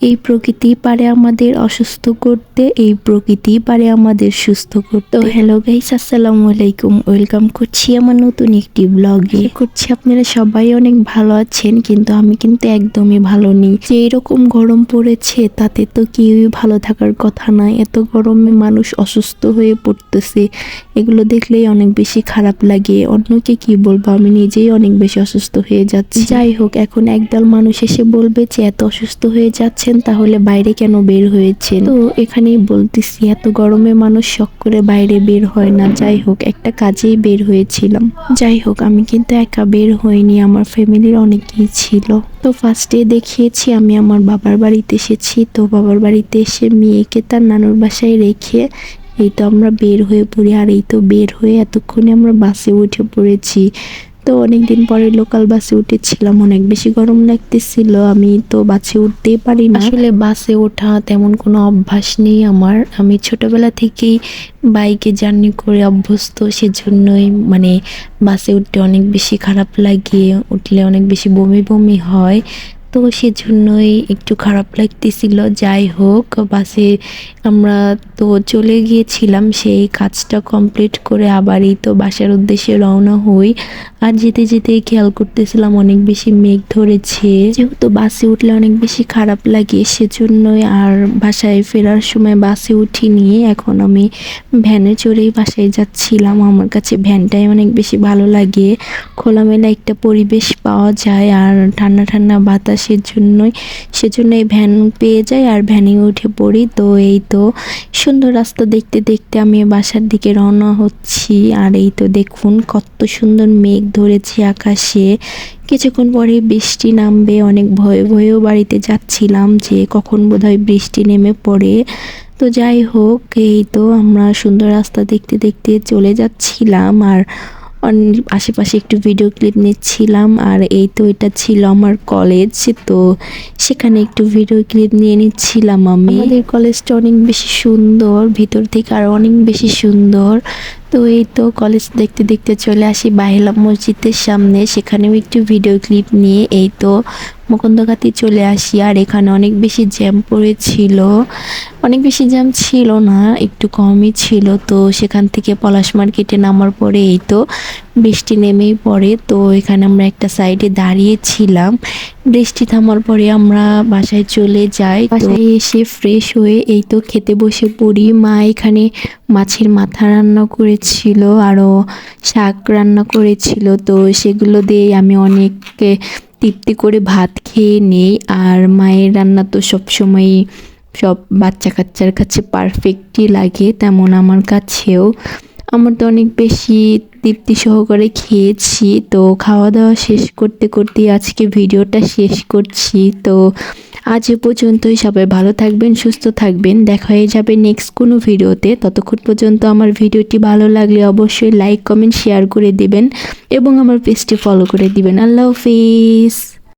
এই প্রকৃতি পারে আমাদের অসুস্থ করতে, এই প্রকৃতি পারে আমাদের সুস্থ করতে। হ্যালো গাইস, আসসালামু আলাইকুম, ওয়েলকাম করছি আমার নতুন একটি ব্লগে। করছি আপনারা সবাই অনেক ভালো আছেন, কিন্তু আমি কিন্তু একদমই ভালো নেই। যে এরকম গরম পড়েছে তাতে তো কেউই ভালো থাকার কথা না। এত গরমে মানুষ অসুস্থ হয়ে পড়তেছে, এগুলো দেখলেই অনেক বেশি খারাপ লাগে। অন্যকে কি বলবো, আমি নিজেই অনেক বেশি অসুস্থ হয়ে যাচ্ছি। যাই হোক, এখন একদল মানুষ এসে বলবে যে এত অসুস্থ হয়ে যাচ্ছেন তাহলে বাইরে কেন বের হয়েছেন। তো এখানেই বলতেছি, এত গরমে মানুষ শখ করে বাইরে বের হয় না। যাই হোক, একটা কাজেই বের হয়েছিলাম। যাই হোক, আমি কিন্তু একা বের হইনি, আমার ফ্যামিলির অনেকেই ছিল। তো ফার্স্টে দেখিয়েছি আমি আমার বাবার বাড়িতে এসেছি। তো বাবার বাড়িতে এসে মেয়েকে তার নানুর বাসায় রেখে এই তো আমরা বের হয়ে পড়ি। আর এই তো বের হয়ে এতক্ষণে আমরা বাসে উঠে পড়েছি। তো অনেকদিন পরে লোকাল বাসে উঠেছিলাম, অনেক বেশি গরম লাগতেছিল। আমি তো বাসে উঠতেই পারি না, আসলে বাসে ওঠা তেমন কোনো অভ্যাস নেই আমার। আমি ছোটবেলা থেকেই বাইকে জার্নি করে অভ্যস্ত, সেজন্যই বাসে উঠতে অনেক বেশি খারাপ লাগে, উঠলে অনেক বেশি বমি বমি হয়। তো সেজন্যই একটু খারাপ লাগতেছিল। যাই হোক, বাসে আমরা তো চলে গিয়েছিলাম, সেই কাজটা কমপ্লিট করে আবারই তো বাসার উদ্দেশ্যে রওনা হই। আর যেতে যেতে খেয়াল করতেছিলাম অনেক বেশি মেঘ ধরেছে। যেহেতু বাসে উঠলে অনেক বেশি খারাপ লাগে, সেজন্যই আর বাসায় ফেরার সময় বাসে উঠিনি। এখন আমি ভ্যানে চড়েই বাসায় যাচ্ছিলাম। আমার কাছে ভ্যানটাই অনেক বেশি ভালো লাগে, খোলামেলা একটা পরিবেশ পাওয়া যায় আর ঠান্ডা ঠান্ডা বাতাসের সেজন্যই ভ্যান পেয়ে যাই আর ভ্যানে উঠে পড়ি। তো এই তো সুন্দর রাস্তা দেখতে দেখতে আমি বাসার দিকে রওনা হচ্ছি। আর এই তো দেখুন কত সুন্দর মেঘ ধরেছে আকাশে। কিছুক্ষণ পরে বৃষ্টি নামবে, অনেক ভয়ে ভয়েও বাড়িতে যাচ্ছিলাম যে কখন বোধহয় বৃষ্টি নেমে পড়ে। তো যাই হোক, এই তো আমরা সুন্দর রাস্তা দেখতে দেখতে চলে যাচ্ছিলাম আর আশেপাশে একটু ভিডিও ক্লিপ নিচ্ছিলাম। আর এই তো এটা ছিল আমার কলেজ, তো সেখানে একটু ভিডিও ক্লিপ নিয়ে নিচ্ছিলাম আমি। আমাদের কলেজটা অনেক বেশি সুন্দর, ভিতর থেকে আরো অনেক বেশি সুন্দর। তো এই তো কলেজ দেখতে দেখতে চলে আসি বাহেলা মসজিদের সামনে, সেখানেও একটু ভিডিও ক্লিপ নিয়ে এই তো মুকুন্দঘাটি চলে আসি। আর এখানে অনেক বেশি জ্যাম পড়েছিল, অনেক বেশি জ্যাম ছিল না, একটু কমই ছিল। তো সেখান থেকে পলাশ মার্কেটে নামার পরে এই তো বৃষ্টি নেমেই পড়ে। তো এখানে আমরা একটা সাইডে দাঁড়িয়েছিলাম। বৃষ্টি থামার পরে আমরা বাসায় চলে যাই। বাসায় এসে ফ্রেশ হয়ে এই তো খেতে বসে পড়ি। মা এখানে মাছের মাথা রান্না করেছিল, আরও শাক রান্না করেছিল। তো সেগুলো দিয়ে আমি অনেক তৃপ্তি করে ভাত খেয়ে নেই। আর মায়ের রান্না তো সবসময়ই সব বাচ্চা কাচ্চার কাছে পারফেক্টই লাগে, তেমন আমার কাছেও। আমার তো অনেক বেশি তৃপ্তি সহকারে খেয়েছি। তো খাওয়া দাওয়া শেষ করতে করতে আজকে ভিডিওটা শেষ করছি। তো আজ এ পর্যন্তই, সবাই ভালো থাকবেন, সুস্থ থাকবেন, দেখা হয়ে যাবে নেক্সট কোনো ভিডিওতে। ততক্ষণ পর্যন্ত আমার ভিডিওটি ভালো লাগলে অবশ্যই লাইক কমেন্ট শেয়ার করে দিবেন এবং আমার পেজটি ফলো করে দিবেন। আল্লাহ হাফিজ।